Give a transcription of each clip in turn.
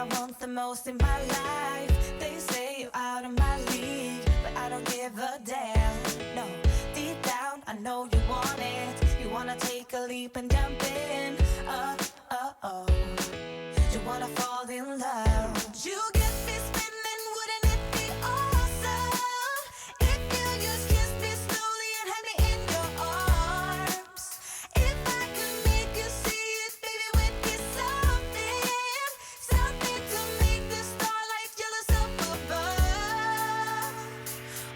I want the most in my life. They say you're out of my league, but I don't give a damn. No, deep down, I know you want it. You wanna take a leap and jump in. Oh. You wanna fall in love. You get me spinning, wouldn't it be awesome if you just kiss me slowly and had me in your arms? If I could make you see it, baby, would be something to make the starlight jealous up above.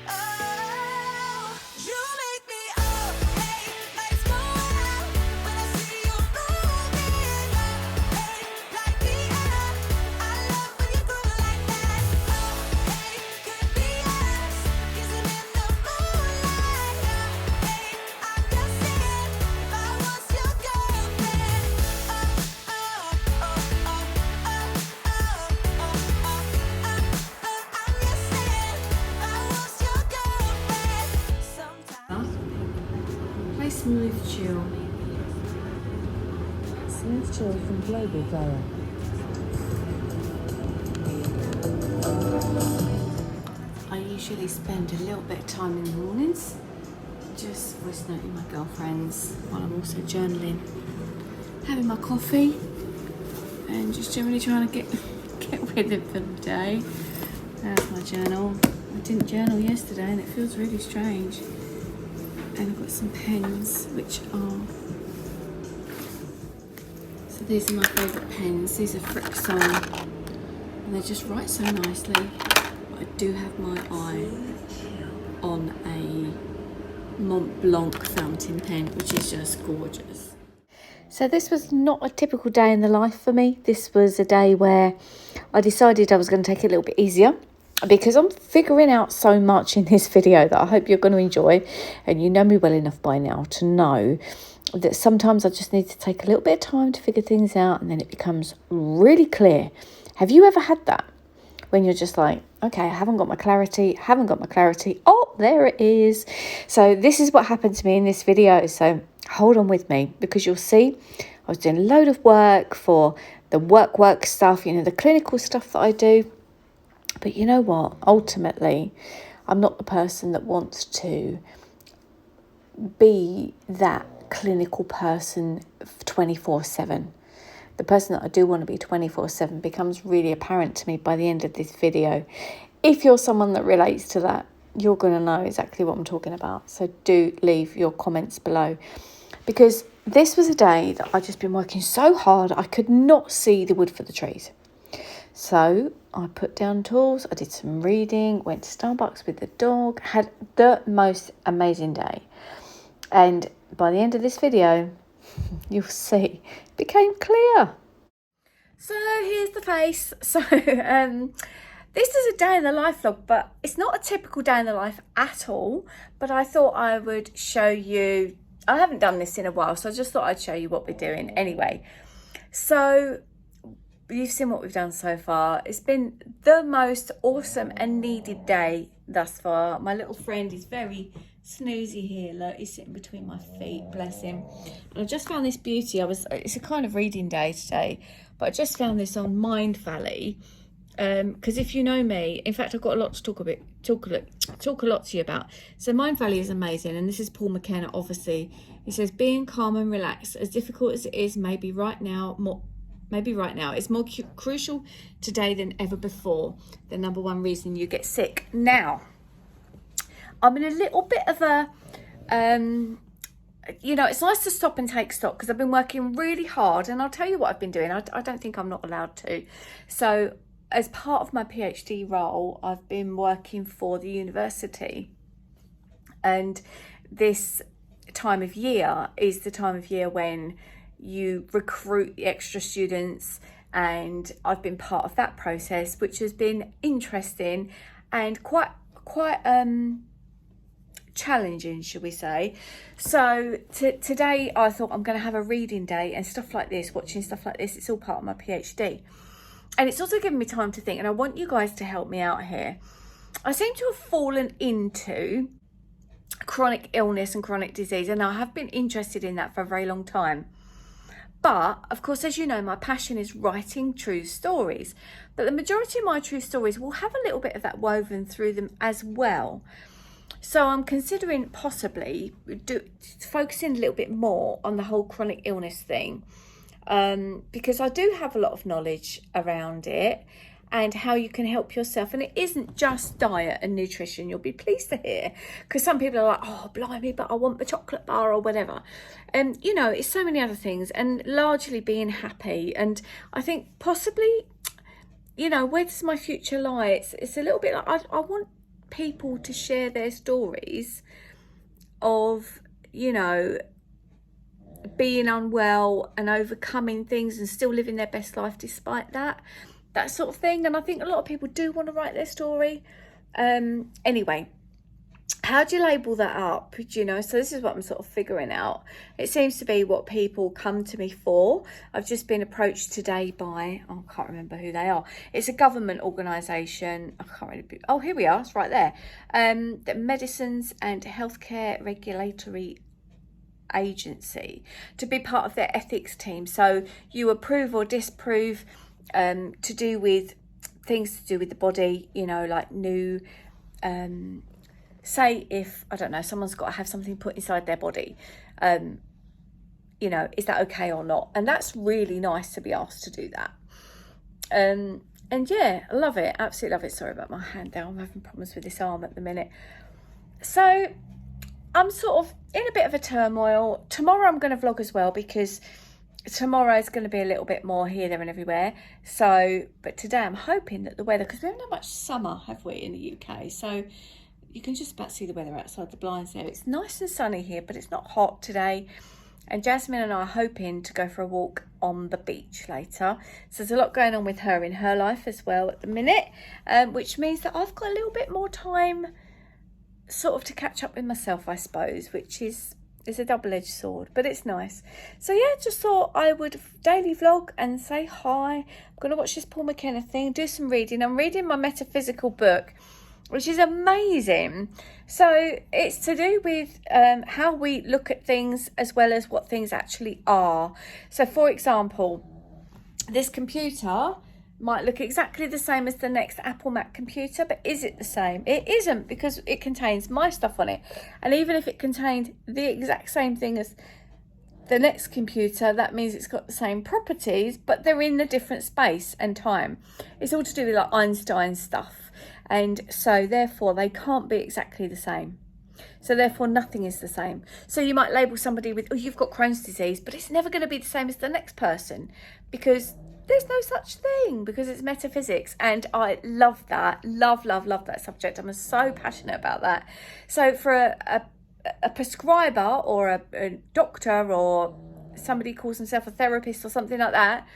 Oh, you make me up, hey, lights go out when I see you moving up, hey, light me up. I love when you go like that. Oh, hey, could be us kissing in the moonlight. Hey, I'm just saying, if I was your girlfriend. I'm just saying, if I was your girlfriend. Sometimes. Play Smooth Chill. Smooth Chill from Global Player. I usually spend a little bit of time in the mornings just voice noting my girlfriends while I'm also journaling, having my coffee and just generally trying to get rid of for the day. There's my journal. I didn't journal yesterday and it feels really strange. And I've got some pens which are, so these are my favourite pens. These are Frixon and they just write so nicely. But I do have my eye on a Mont Blanc fountain pen, which is just gorgeous. So this was not a typical day in the life for me. This was a day where I decided I was going to take it a little bit easier because I'm figuring out so much in this video that I hope you're going to enjoy. And you know me well enough by now to know that sometimes I just need to take a little bit of time to figure things out and then it becomes really clear. Have you ever had that? When you're just like, okay, I haven't got my clarity. Oh, there it is. So this is what happened to me in this video. So hold on with me because you'll see I was doing a load of work for the work stuff, you know, the clinical stuff that I do. But you know what? Ultimately, I'm not the person that wants to be that clinical person 24/7. The person that I do want to be 24/7 becomes really apparent to me by the end of this video. If you're someone that relates to that, you're going to know exactly what I'm talking about. So do leave your comments below. Because this was a day that I'd just been working so hard, I could not see the wood for the trees. So I put down tools, I did some reading, went to Starbucks with the dog, had the most amazing day. And by the end of this video, you'll see, it became clear. So here's the face. So this is a day in the life vlog, but it's not a typical day in the life at all. But I thought I would show you, I haven't done this in a while, so I just thought I'd show you what we're doing anyway. So you've seen what we've done so far. It's been the most awesome and needed day thus far. My little friend is very snoozy here. Look, he's sitting between my feet, bless him. And I just found this beauty. It's a kind of reading day today, but I just found this on Mindvalley. Because if you know me, in fact, I've got a lot to talk a lot to you about. So Mindvalley is amazing, and this is Paul McKenna. Obviously, he says being calm and relaxed, as difficult as it is, maybe right now, it's more crucial today than ever before. The number one reason you get sick. Now, I'm in a little bit of a, you know, it's nice to stop and take stock because I've been working really hard, and I'll tell you what I've been doing. I don't think I'm not allowed to. So as part of my PhD role, I've been working for the university, and this time of year is the time of year when you recruit the extra students, and I've been part of that process, which has been interesting and quite challenging, should we say. So today I thought I'm going to have a reading day and stuff like this, watching stuff like this. It's all part of my PhD, and it's also given me time to think, and I want you guys to help me out here. I seem to have fallen into chronic illness and chronic disease, and I have been interested in that for a very long time. But of course, as you know, my passion is writing true stories, but the majority of my true stories will have a little bit of that woven through them as well. So I'm considering possibly focusing a little bit more on the whole chronic illness thing, because I do have a lot of knowledge around it and how you can help yourself. And it isn't just diet and nutrition, you'll be pleased to hear, because some people are like, oh, blimey, but I want the chocolate bar or whatever. And, you know, it's so many other things, and largely being happy. And I think possibly, you know, where does my future lie? It's a little bit like I want people to share their stories of, you know, being unwell and overcoming things and still living their best life despite that sort of thing. And I think a lot of people do want to write their story. Anyway, how do you label that up? Do you know? So this is what I'm sort of figuring out. It seems to be what people come to me for. I've just been approached today by, I can't remember who they are. It's a government organisation. I can't really, oh, here we are. It's right there. The Medicines and Healthcare Regulatory Agency, to be part of their ethics team. So you approve or disapprove to do with things to do with the body, you know, like new, say if, I don't know, someone's got to have something put inside their body, you know, is that okay or not? And that's really nice to be asked to do that. And yeah, I love it, absolutely love it. Sorry about my hand there, I'm having problems with this arm at the minute. So I'm sort of in a bit of a turmoil. Tomorrow I'm going to vlog as well, because tomorrow is going to be a little bit more here, there and everywhere. So, but today I'm hoping that the weather, because we haven't had much summer, have we, in the UK? So you can just about see the weather outside the blinds there. It's nice and sunny here, but it's not hot today. And Jasmine and I are hoping to go for a walk on the beach later. So there's a lot going on with her in her life as well at the minute, which means that I've got a little bit more time sort of to catch up with myself, I suppose, which is a double-edged sword, but it's nice. So yeah, just thought I would daily vlog and say hi. I'm going to watch this Paul McKenna thing, do some reading. I'm reading my metaphysical book, which is amazing. So it's to do with how we look at things as well as what things actually are. So for example, this computer might look exactly the same as the next Apple Mac computer, but is it the same? It isn't, because it contains my stuff on it. And even if it contained the exact same thing as the next computer, that means it's got the same properties, but they're in a different space and time. It's all to do with like Einstein stuff. And so therefore they can't be exactly the same. So therefore nothing is the same. So you might label somebody with, oh, you've got Crohn's disease, but it's never going to be the same as the next person, because there's no such thing, because it's metaphysics. And I love that, love that subject. I'm so passionate about that. So for a prescriber or a doctor, or somebody calls himself a therapist or something like that,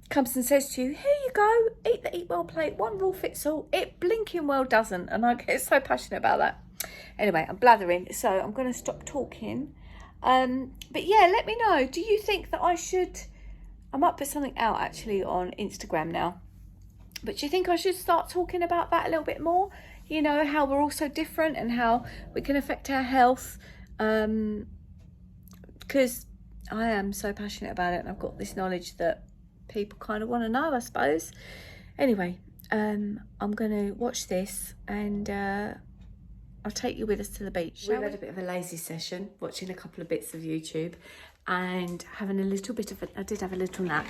comes and says to you, here you go, eat the Eat Well plate, one rule fits all, it blinking well doesn't. And I get so passionate about that. Anyway, I'm blathering, so I'm going to stop talking. But yeah, let me know, do you think that I should, I might put something out actually on Instagram now, but do you think I should start talking about that a little bit more? You know, how we're all so different and how we can affect our health, because I am so passionate about it, and I've got this knowledge that people kind of want to know, I suppose. Anyway, I'm going to watch this, and I'll take you with us to the beach. We've had a bit of a lazy session, watching a couple of bits of YouTube and having a little bit of I did have a little nap.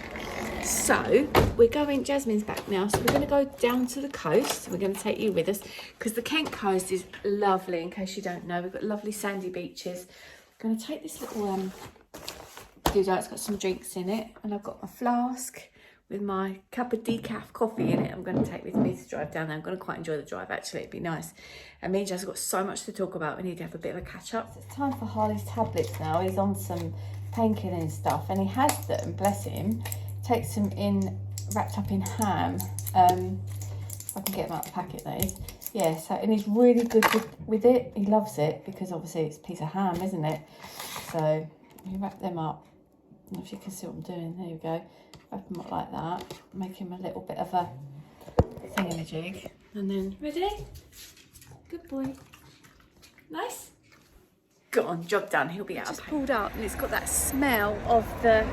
So we're going, Jasmine's back now, so we're going to go down to the coast. We're going to take you with us, because the Kent coast is lovely, in case you don't know. We've got lovely sandy beaches. I'm going to take this little doodah. It's got some drinks in it, and I've got a flask with my cup of decaf coffee in it. I'm going to take with me to drive down there. I'm going to quite enjoy the drive, actually. It'd be nice. And me and Jazz have got so much to talk about. We need to have a bit of a catch up. So it's time for Harley's tablets now. He's on some painkilling stuff, and he has them, bless him. Takes them in, wrapped up in ham. If I can get them out of the packet, that is. Yeah, so, and he's really good with it. He loves it, because obviously it's a piece of ham, isn't it? So you wrap them up. I don't know if you can see what I'm doing. There you go. Wrap them up like that. Make him a little bit of a thingamajig. And then, ready? Good boy. Nice. Go on, job done. He'll be out. Just pulled up, and it's got that smell of the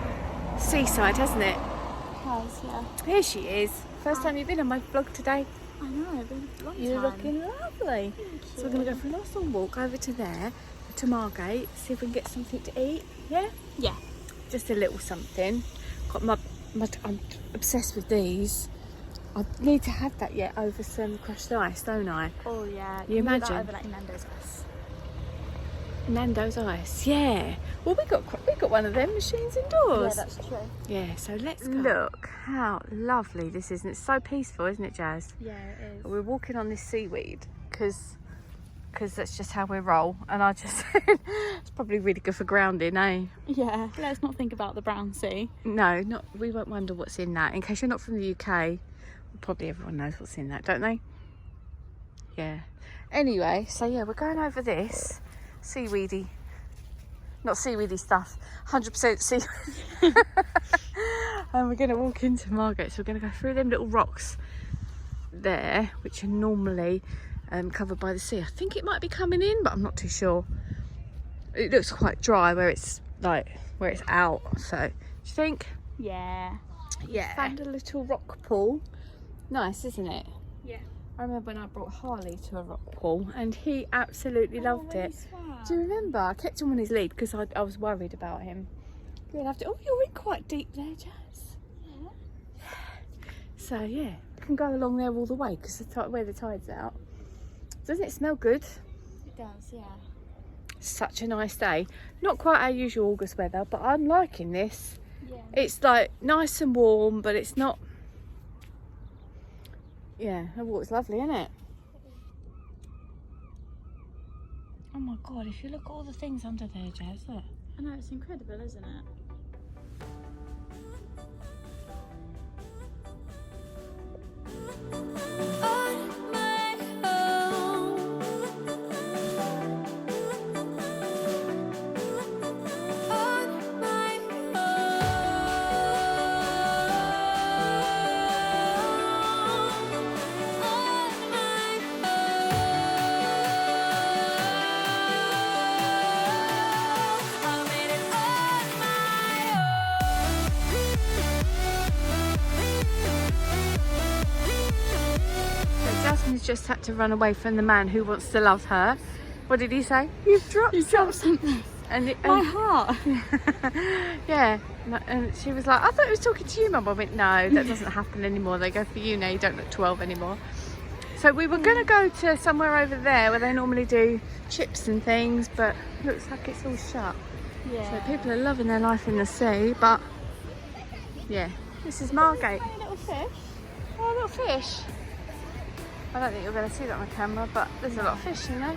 seaside, hasn't it? Has, yeah. Here she is. First time you've been on my vlog today. I know, it's been a long You're time. looking lovely. So we're going to go for a nice long walk over to there, to Margate, see if we can get something to eat. Yeah? Yeah. Just a little something. Got I'm obsessed with these. I need to have that yet over some crushed ice, don't I? Oh yeah. You can put imagine? that over like Nando's ice. Nando's ice, yeah. Well, we got one of them machines indoors. Yeah, that's true. Yeah, so let's go. Look how lovely this is, and it's so peaceful, isn't it, Jazz? Yeah, it is. We're walking on this seaweed because that's just how we roll, and I just it's probably really good for grounding, eh? Yeah. Let's not think about the brown sea. No, not we won't wonder what's in that. In case you're not from the UK, probably everyone knows what's in that, don't they? Yeah. Anyway, so yeah, we're going over this seaweedy, not seaweedy stuff, 100% seaweed. And we're going to walk into Margate, so we're going to go through them little rocks there, which are normally covered by the sea. I think it might be coming in, but I'm not too sure. It looks quite dry where it's out. So, do you think? Yeah. Yeah. Found a little rock pool. Nice, isn't it? Yeah. I remember when I brought Harley to a rock pool, and he absolutely loved it. Do you remember? I kept him on his lead because I was worried about him. He loved it. Oh, you're in quite deep there, Jazz. Yeah. So yeah, we can go along there all the way because where the tide's out. Doesn't it smell good? It does, yeah. Such a nice day. Not quite our usual August weather, but I'm liking this. Yeah. It's like nice and warm, but it's not. Yeah, the water's lovely, isn't it? Oh my god, if you look at all the things under there, Jazz, look. I know, it's incredible, isn't it? On my own. On my I made it on my So Jasmine's just had to run away from the man who wants to love her. What did he say? You've dropped something. And My heart. yeah, and she was like, I thought he was talking to you, Mum. I went, no, that doesn't happen anymore. They go for you now. You don't look 12 anymore. So we were going to go to somewhere over there where they normally do chips and things, but looks like it's all shut. Yeah. So people are loving their life in the sea, but yeah, this is Margate. Hey, little fish. Oh, a little fish. I don't think you're going to see that on camera, but there's a lot of fish in there.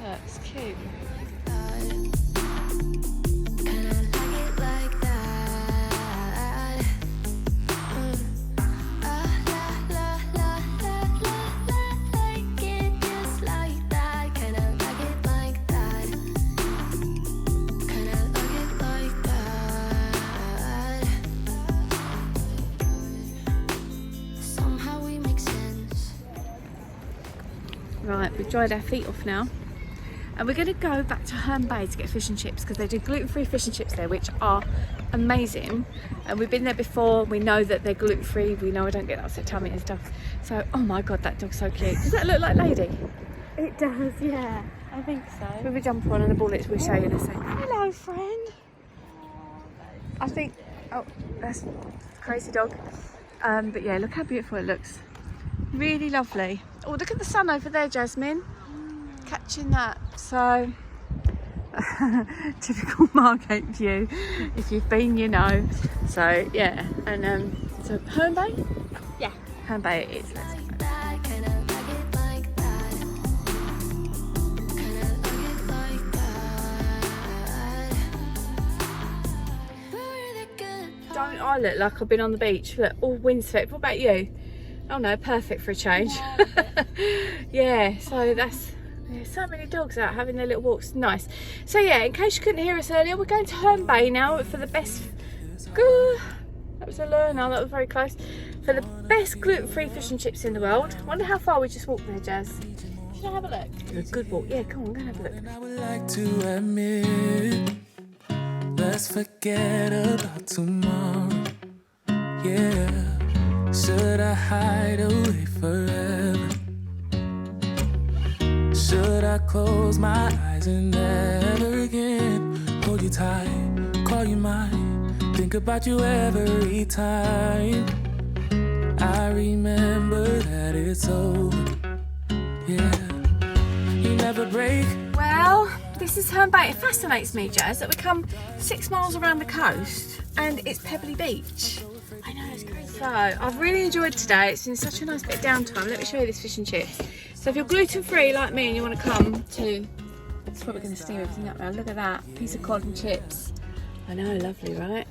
Yeah, it's cute. Right, we've dried our feet off now. And we're going to go back to Herne Bay to get fish and chips because they do gluten-free fish and chips there, which are amazing. And we've been there before. We know that they're gluten-free. We know I don't get upset tummy and stuff. So, oh my God, that dog's so cute. Does that look like Lady? It does, yeah. I think so. With a jumper on and the bullets, we'll show you in a second. Hello, friend. I think, oh, that's a crazy dog. But yeah, look how beautiful it looks. Really lovely. Oh, look at the sun over there, Jasmine. Catching that. So, typical Margate view. If you've been, you know. So, yeah. And so, Herne Bay? Yeah. Herne Bay it is. Let's go. Don't I look like I've been on the beach? Look, all windswept. What about you? Oh no, perfect for a change. Yeah, so that's so many dogs out having their little walks. Nice. So yeah, in case you couldn't hear us earlier, we're going to Herne Bay now for the best. That was a lure. No, that was very close. For the best gluten-free fish and chips in the world. Wonder how far we just walked there, Jazz. Should I have a look? A good walk. Yeah, come on, go and have a look. And I would like to admit Let's forget about tomorrow. Yeah. Should I hide away forever? Should I close my eyes and never again hold you tight, call you mine, think about you every time? I remember that it's over. Yeah. You never break. Well, this is Herne Bay. It fascinates me, Jazz, that we come 6 miles around the coast and it's Pebbly Beach. I know, it's crazy. So, I've really enjoyed today. It's been such a nice bit of downtime. Let me show you this fish and chips. So if you're gluten-free like me and you want to come to... It's probably going to steam everything up now. Look at that. Piece of cod and chips. I know, lovely, right?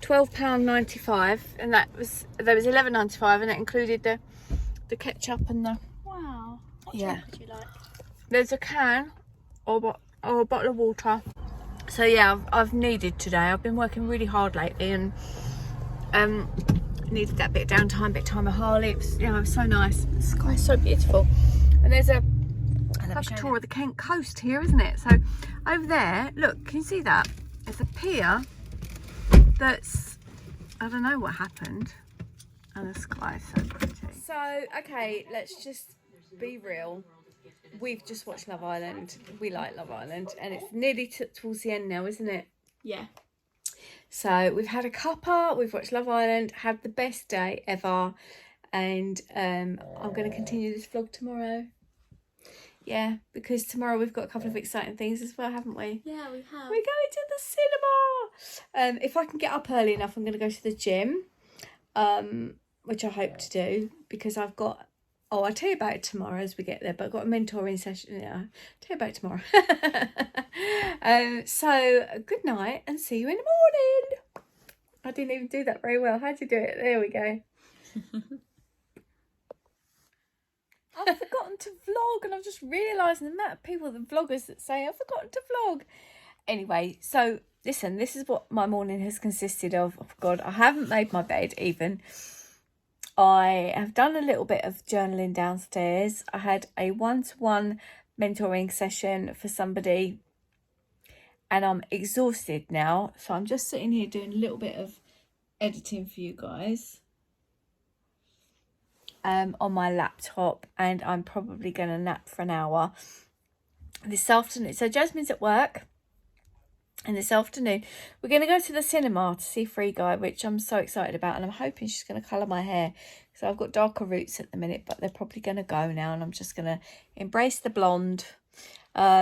£12.95, and there was £11.95, and it included the ketchup and the... Wow. What Yeah. chocolate do you like? There's a can or a bottle of water. So yeah, I've needed today. I've been working really hard lately and needed that bit of downtime, bit of time with Harley. It was, you know, it was so nice. The sky's so beautiful. And there's a tour of the Kent coast here, isn't it? So over there, look, can you see that? It's a pier that's, I don't know what happened. And the sky's so pretty. So, okay, let's just be real. We've just watched Love Island. We like Love Island, and it's nearly towards the end now, isn't it? Yeah. So we've had a cuppa, we've watched Love Island, had the best day ever, and I'm going to continue this vlog tomorrow. Yeah, because tomorrow we've got a couple of exciting things as well, haven't we? Yeah, we have. We're going to the cinema. If I can get up early enough, I'm going to go to the gym, which I hope to do, because I've got... Oh, I'll tell you about it tomorrow as we get there, but I've got a mentoring session. Yeah, I'll tell you about it tomorrow. So, good night and see you in the morning. I didn't even do that very well. How'd you do it? There we go. I've forgotten to vlog, and I've just realised the amount of people, the vloggers that say, I've forgotten to vlog. Anyway, so listen, this is what my morning has consisted of. Oh, God, I haven't made my bed even. I have done a little bit of journaling downstairs. I had a one-to-one mentoring session for somebody and I'm exhausted now. So I'm just sitting here doing a little bit of editing for you guys on my laptop, and I'm probably going to nap for an hour this afternoon. So Jasmine's at work. And this afternoon, we're going to go to the cinema to see Free Guy, which I'm so excited about. And I'm hoping she's going to colour my hair. So I've got darker roots at the minute, but they're probably going to go now. And I'm just going to embrace the blonde. Yeah,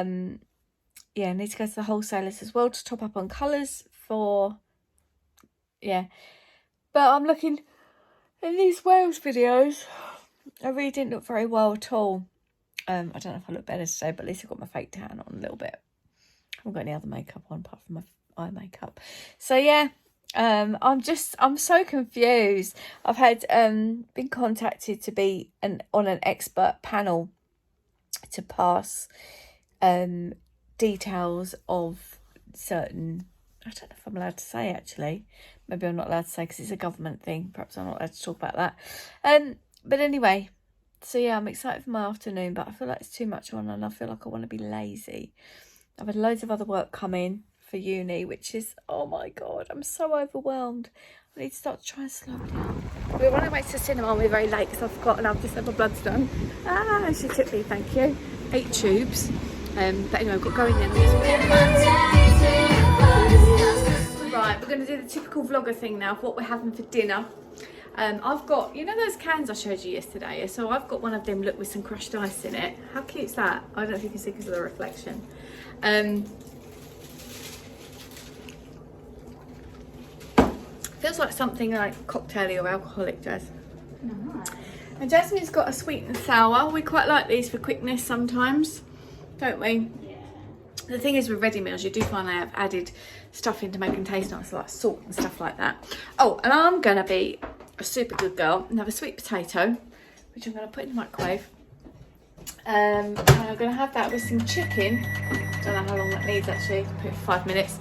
I need to go to the wholesalers as well to top up on colours for... Yeah. But I'm looking in these Wales videos. I really didn't look very well at all. I don't know if I look better today, but at least I've got my fake tan on a little bit. I haven't got any other makeup on apart from my eye makeup. So yeah, I'm so confused. I've had been contacted to be on an expert panel to pass details of certain, I don't know if I'm allowed to say actually. Maybe I'm not allowed to say because it's a government thing. Perhaps I'm not allowed to talk about that. But anyway, so yeah, I'm excited for my afternoon, but I feel like it's too much on and I feel like I want to be lazy. I've had loads of other work come in for uni, which is, oh my God, I'm so overwhelmed. I need to start to try and slow down. We were on our way to the cinema and we're very late because I've forgotten I've just had my bloods done. She tipped me, thank you. 8 tubes. But anyway, I've got going in. Right, we're going to do the typical vlogger thing now of what we're having for dinner. I've got, you know those cans I showed you yesterday? So I've got one of them, look, with some crushed ice in it. How cute's that? I don't know if you can see because of the reflection. Feels like something like cocktaily or alcoholic, Jazz. And Jasmine's got a sweet and sour. We quite like these for quickness sometimes, don't we? Yeah. The thing is with ready meals, you do find they have added stuff in to make them taste nice, like salt and stuff like that. Oh, and I'm going to be a super good girl and have a sweet potato, which I'm going to put in the microwave. And I'm going to have that with some chicken. Don't know how long that needs actually, put it for 5 minutes.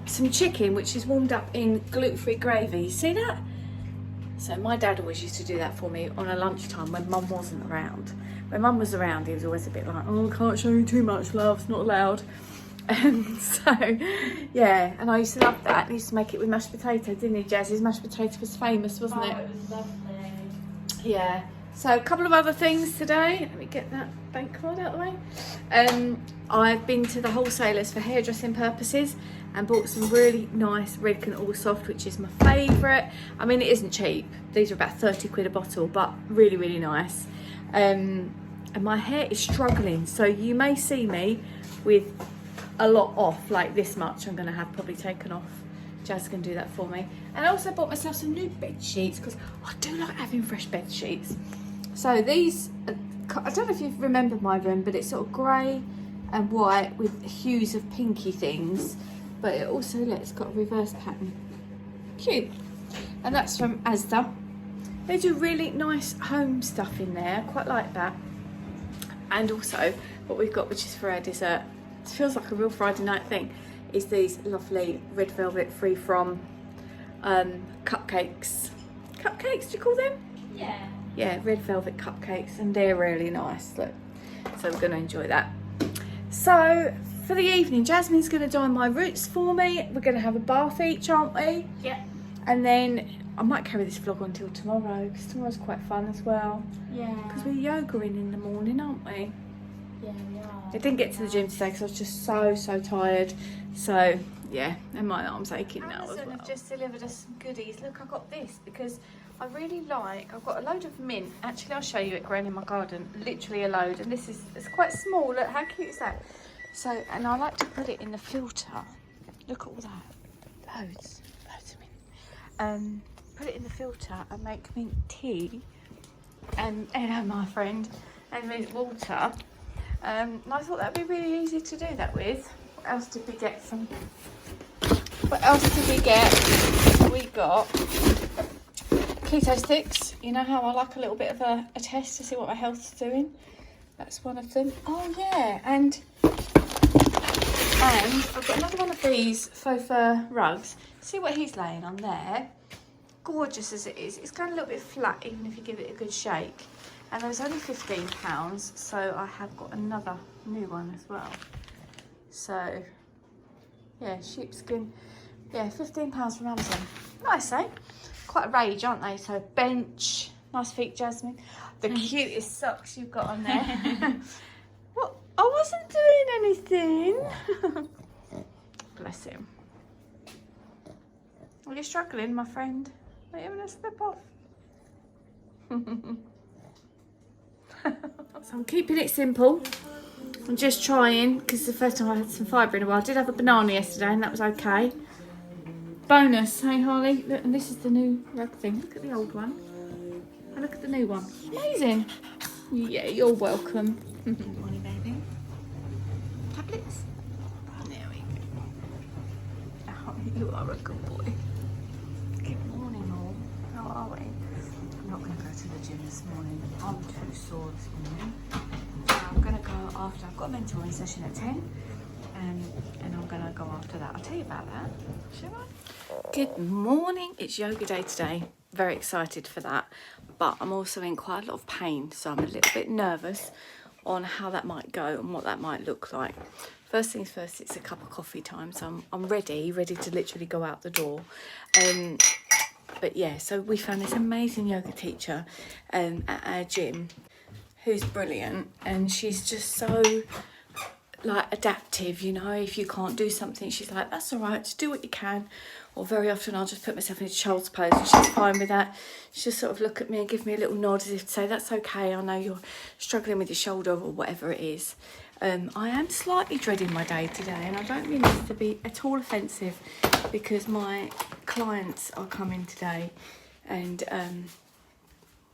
Some chicken which is warmed up in gluten-free gravy. You see that? So my dad always used to do that for me on a lunchtime when mum wasn't around. When mum was around, he was always a bit like, oh, I can't show you too much, love, it's not allowed. So yeah, and I used to love that. I used to make it with mashed potato, didn't he, Jazz? His mashed potato was famous, wasn't it? It was lovely. Yeah. So a couple of other things today. Let me get that bank card out of the way. I've been to the wholesalers for hairdressing purposes and bought some really nice Redken All Soft, which is my favourite. I mean, it isn't cheap. These are about 30 quid a bottle, but really, really nice. And my hair is struggling, so you may see me with a lot off, like this much I'm going to have probably taken off. Jazz can do that for me. And I also bought myself some new bed sheets because I do like having fresh bed sheets. So these, I don't know if you remember my room, but it's sort of grey and white with hues of pinky things. But it also, look, it's got a reverse pattern. Cute. And that's from Asda. They do really nice home stuff in there. I quite like that. And also, what we've got, which is for our dessert, it feels like a real Friday night thing, is these lovely red velvet free from cupcakes. Cupcakes, do you call them? Yeah. Yeah, red velvet cupcakes, and they're really nice. Look, so we're going to enjoy that. So for the evening, Jasmine's going to dye my roots for me. We're going to have a bath each, aren't we? Yeah. And then I might carry this vlog on until tomorrow, because tomorrow's quite fun as well. Yeah. Because we're yogaing in the morning, aren't we? Yeah, we are. I didn't get to the gym today because I was just so tired. So yeah, and my arm's aching now as well. Amazon have just delivered us some goodies. Look, I got this because I really like, I've got a load of mint. Actually, I'll show you it growing in my garden. Literally a load. And this is, it's quite small. Look, how cute is that? So, and I like to put it in the filter. Look at all that. Loads of mint. Put it in the filter and make mint tea. And my friend, and mint water. And I thought that'd be really easy to do that with. What else did we get from? What else did we get? We got keto sticks. You know how I like a little bit of a test to see what my health's doing. That's one of them. Oh yeah, and I've got another one of these faux fur rugs. See what he's laying on there. Gorgeous as it is, it's going a little bit flat even if you give it a good shake. And there was only £15, so I have got another new one as well. So, yeah, sheepskin. Yeah, £15 from Amazon. Nice, eh? Quite a range, aren't they? So, bench. Nice feet, Jasmine. The cutest socks you've got on there. What? I wasn't doing anything. Bless him. Are you struggling, my friend? Are you having a slip off? So I'm keeping it simple. I'm just trying, because it's the first time I had some fibre in a while. I did have a banana yesterday and that was okay. Bonus, hey Harley? Look, and this is the new rug thing. Look at the old one. And look at the new one. Amazing. Yeah, you're welcome. Good morning, baby. Tablets? There we go. Oh, you are a good boy. Good morning, all. How are we? I'm not going to go to the gym this morning. I'm too sore this morning. So I'm going to go after. I've got a mentoring session at 10. And I'm going to go after that. I'll tell you about that. Shall I? Good morning. It's yoga day today. Very excited for that. But I'm also in quite a lot of pain. So I'm a little bit nervous on how that might go and what that might look like. First things first, it's a cup of coffee time. So I'm ready to literally go out the door. But yeah, so we found this amazing yoga teacher at our gym who's brilliant, and she's just so like adaptive, you know. If you can't do something, she's like, that's all right, just do what you can. Or very often I'll just put myself in a child's pose and she's fine with that. She'll sort of look at me and give me a little nod as if to say, that's okay, I know you're struggling with your shoulder or whatever it is. I am slightly dreading my day today, and I don't mean this to be at all offensive, because my clients are coming today, and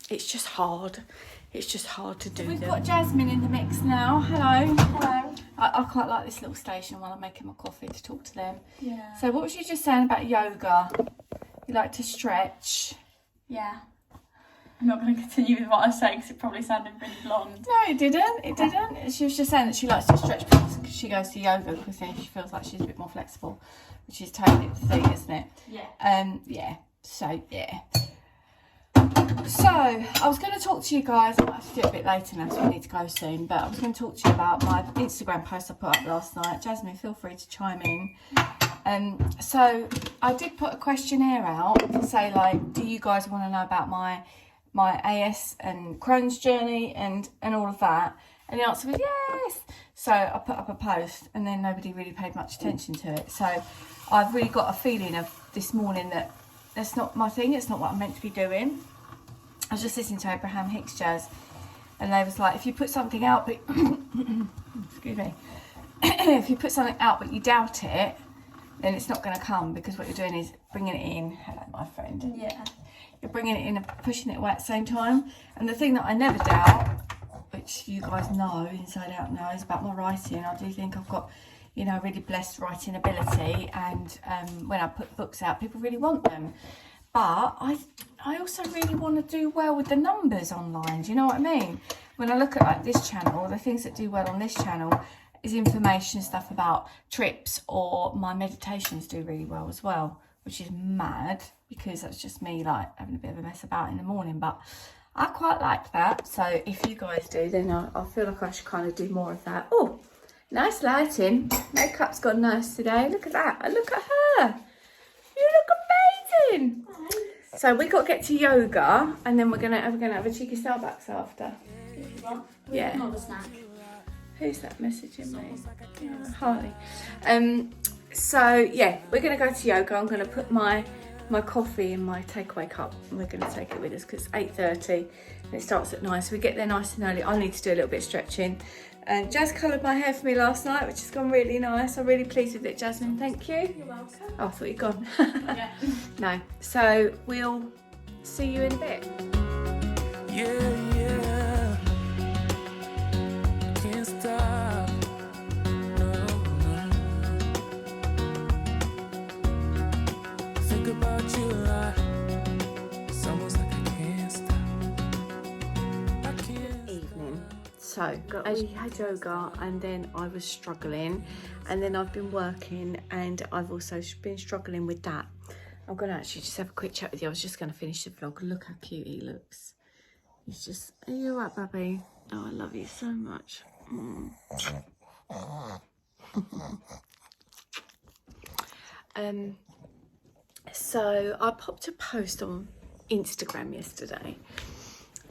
it's just hard. It's just hard to do. We've got Jasmine in the mix now. Hello. Hello. I quite like this little station while I'm making my coffee to talk to them. Yeah. So what was you just saying about yoga? You like to stretch? Yeah. I'm not going to continue with what I say because it probably sounded really blonde. No, it didn't. It didn't. She was just saying that she likes to stretch because she goes to yoga because then she feels like she's a bit more flexible, which is totally the thing, isn't it? Yeah. Yeah. So yeah. So, I was going to talk to you guys, I might have to do it a bit later now, so I need to go soon, but I was going to talk to you about my Instagram post I put up last night. Jasmine, feel free to chime in. So, I did put a questionnaire out to say, like, do you guys want to know about my AS and Crohn's journey and all of that? And the answer was yes. So, I put up a post, and then nobody really paid much attention to it. So, I've really got a feeling of this morning that that's not my thing, it's not what I'm meant to be doing. I was just listening to Abraham Hicks, Jazz, and they was like, if you put something out, but excuse me, if you put something out but you doubt it, then it's not going to come, because what you're doing is bringing it in. Hello, my friend. Yeah. You're bringing it in and pushing it away at the same time. And the thing that I never doubt, which you guys know, inside out know, is about my writing. I do think I've got, you know, really blessed writing ability, and when I put books out, people really want them. But I also really want to do well with the numbers online. Do you know what I mean? When I look at like this channel, the things that do well on this channel is information stuff about trips, or my meditations do really well as well, which is mad, because that's just me like having a bit of a mess about in the morning. But I quite like that. So if you guys do, then I feel like I should kind of do more of that. Oh, nice lighting. Makeup's gone nice today. Look at that. And look at her. You look amazing. So we got to get to yoga, and then we're gonna have a cheeky Starbucks after. Yeah. More of a snack. Who's that messaging me? Harley. So yeah, we're gonna go to yoga. I'm gonna put my coffee in my takeaway cup, and we're gonna take it with us because it's 8:30 and it starts at 9. So we get there nice and early. I need to do a little bit of stretching. And Jazz coloured my hair for me last night, which has gone really nice. I'm really pleased with it, Jasmine. Thank you. You're welcome. Oh, I thought you'd gone. Yeah. No. So we'll see you in a bit. Yeah, yeah. Can't stop. No, no. Think about you a lot. It's almost like I can't stop. I can't. Evening. So, we had yoga, and then I was struggling, and then I've been working, and I've also been struggling with that. I'm going to actually just have a quick chat with you. I was just going to finish the vlog. Look how cute he looks. He's just, are you all right, Bubby? Oh, I love you so much. So I popped a post on Instagram yesterday,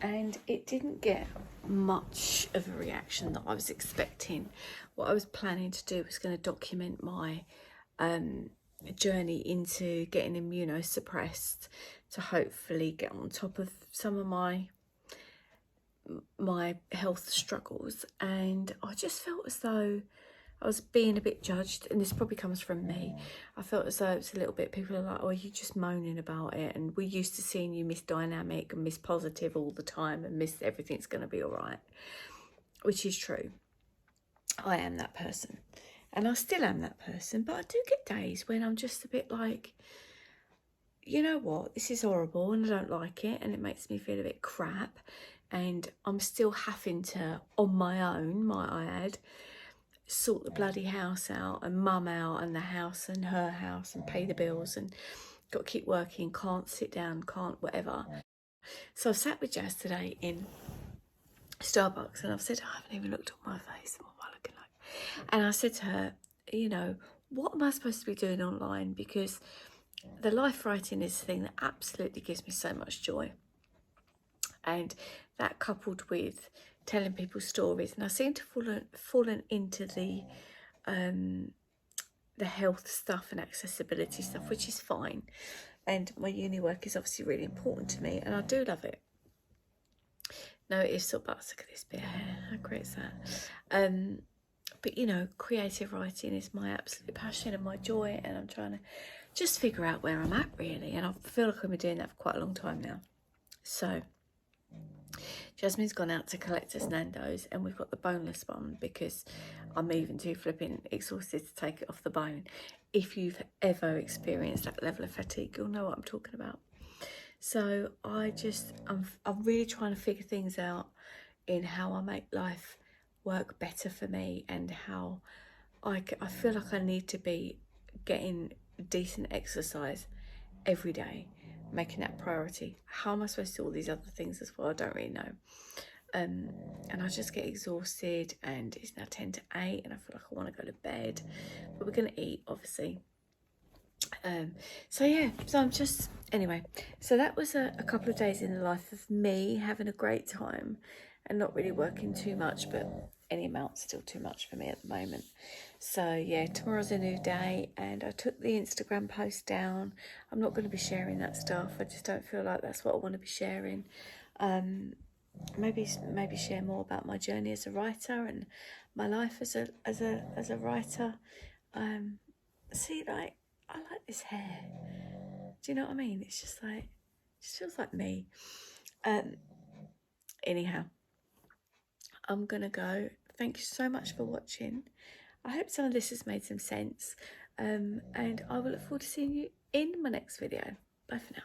and it didn't get much of a reaction that I was expecting. What I was planning to do was going to document my journey into getting immunosuppressed to hopefully get on top of some of my health struggles. And I just felt as though I was being a bit judged, and this probably comes from me. I felt as though it's a little bit, people are like, oh, you're just moaning about it, and we're used to seeing you Miss Dynamic and Miss Positive all the time, and Miss everything's going to be all right, which is true. I am that person, and I still am that person, but I do get days when I'm just a bit like, you know what, this is horrible and I don't like it, and it makes me feel a bit crap, and I'm still having to, on my own, might I add, sort the bloody house out, and mum out, and the house and her house, and pay the bills, and got to keep working, can't sit down, can't whatever. So I've sat with Jazz today in Starbucks, and I've said, I haven't even looked at my face, what am I looking like? And I said to her, you know, what am I supposed to be doing online? Because the life writing is the thing that absolutely gives me so much joy, and that coupled with telling people stories, and I seem to fallen into the health stuff and accessibility stuff, which is fine, and my uni work is obviously really important to me, and I do love it. No, it is sort of, look at this bit of hair, how great is that? But you know, creative writing is my absolute passion and my joy, and I'm trying to just figure out where I'm at really, and I feel like I've been doing that for quite a long time now. So Jasmine's gone out to collect us Nando's, and we've got the boneless one because I'm even too flipping exhausted to take it off the bone. If you've ever experienced that level of fatigue, you'll know what I'm talking about. So I'm really trying to figure things out in how I make life work better for me, and how I feel like I need to be getting decent exercise every day. making that priority. How am I supposed to do all these other things as well? I don't really know. And I just get exhausted, and it's now 10 to 8 and I feel like I want to go to bed, but we're going to eat, obviously. So yeah, so I'm just, anyway, so that was a couple of days in the life of me, having a great time and not really working too much, but any amount's still too much for me at the moment. So yeah, tomorrow's a new day, and I took the Instagram post down. I'm not going to be sharing that stuff. I just don't feel like that's what I want to be sharing. Maybe share more about my journey as a writer and my life as a writer. See, like, I like this hair. Do you know what I mean? It's just like, it just feels like me. Anyhow, I'm gonna go. Thank you so much for watching. I hope some of this has made some sense. And I will look forward to seeing you in my next video. Bye for now.